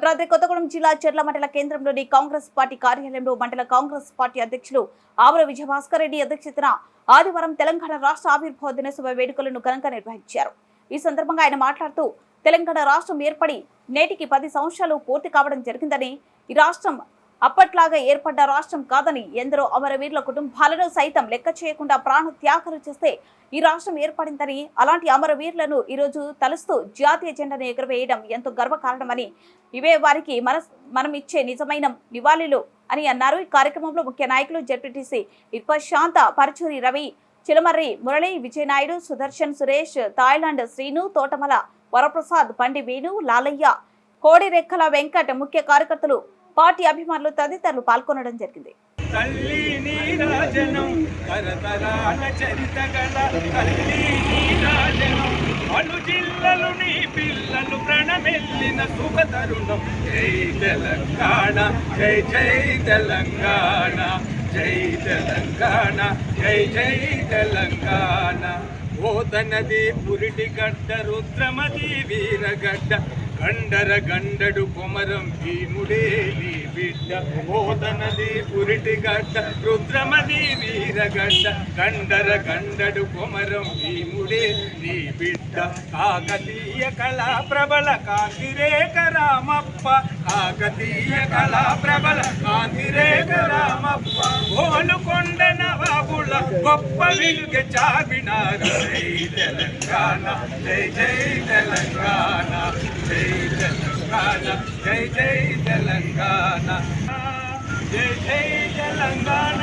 భద్రాద్రి కొత్తగూడెం జిల్లా చెర్ల మండల కేంద్రంలోని కాంగ్రెస్ పార్టీ కార్యాలయంలో మండల కాంగ్రెస్ పార్టీ అధ్యక్షులు ఆవుల విజయభాస్కర్ రెడ్డి అధ్యక్షతన ఆదివారం తెలంగాణ రాష్ట్ర ఆవిర్భావ దినోత్సవ వేడుకలను ఘనంగా నిర్వహించారు. ఈ సందర్భంగా ఆయన మాట్లాడుతూ తెలంగాణ రాష్ట్రం ఏర్పడి నేటికి 10 సంవత్సరాలు పూర్తి కావడం జరిగిందని, ఈ రాష్ట్రం అప్పట్లాగా ఏర్పడ్డ రాష్ట్రం కాదని, ఎందరో అమరవీరుల కుటుంబాలను సైతం లెక్క చేయకుండా ప్రాణ త్యాగాలు చేస్తే ఈ రాష్ట్రం ఏర్పడిందని, అలాంటి అమరవీరులను ఈరోజు తలుస్తూ జాతీయ జెండాను ఎగురవేయడం ఎంతో గర్వకారణమని, ఇవే వారికి మనం ఇచ్చే నిజమైన నివాళులు అని అన్నారు. ఈ కార్యక్రమంలో ముఖ్య నాయకులు జెడ్పీటీసీ శాంత, పరుచూరి రవి, చిలమర్రి మురళి, విజయనాయుడు, సుదర్శన్, సురేష్, థాయిలాండ్ శ్రీను, తోటమల వరప్రసాద్, పండి వేణు, లాలయ్య, కోడిరెక్కల వెంకట్, ముఖ్య కార్యకర్తలు, పార్టీ అభిమానులు తదితరులు పాల్గొనడం జరిగింది. ఓదనది పురిటి గడ్డ, రుద్రమది వీరగడ్డ, గండర గండడు కొమరం భీముడే నీ బిడ్డ. ఓదనది పురిటి గడ్డ, రుద్రమది వీరగడ్డ, గండర గండడు కొమరం భీముడే నీ బిడ్డ. కాకతీయ కళా ప్రబల కాంతిరేక రామప్ప, కాకతీయ కళా ప్రబల కాంతిరేక రామప్ప, గోలుకొండ నవాబుల గొప్ప వెలుగె చావినారు. జై తెలంగాణ, జై జై తెలంగాణ, జై తెలంగాణ, జై జై తెలంగాణ, జై జై తెలంగాణ.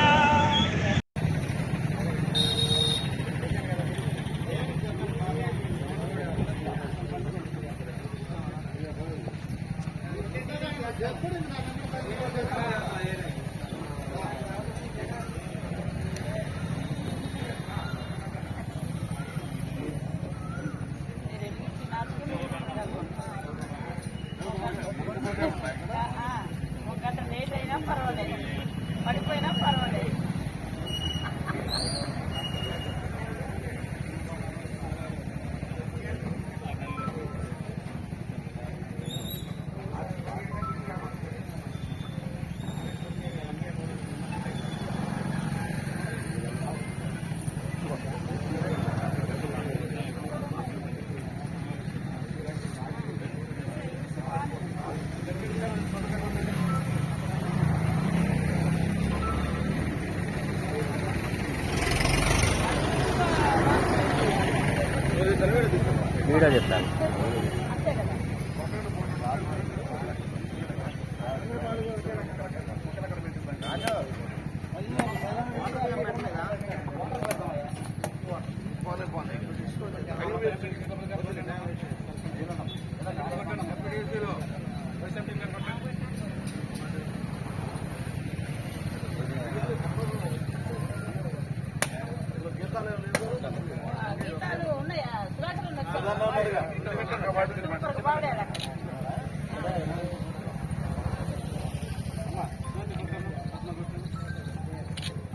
గంట లేట్ అయినా పర్వాలేదు, పడిపోయినా పర్వాలేదు. మీరే చెప్తాను. గీతాలు ఉన్నాయా?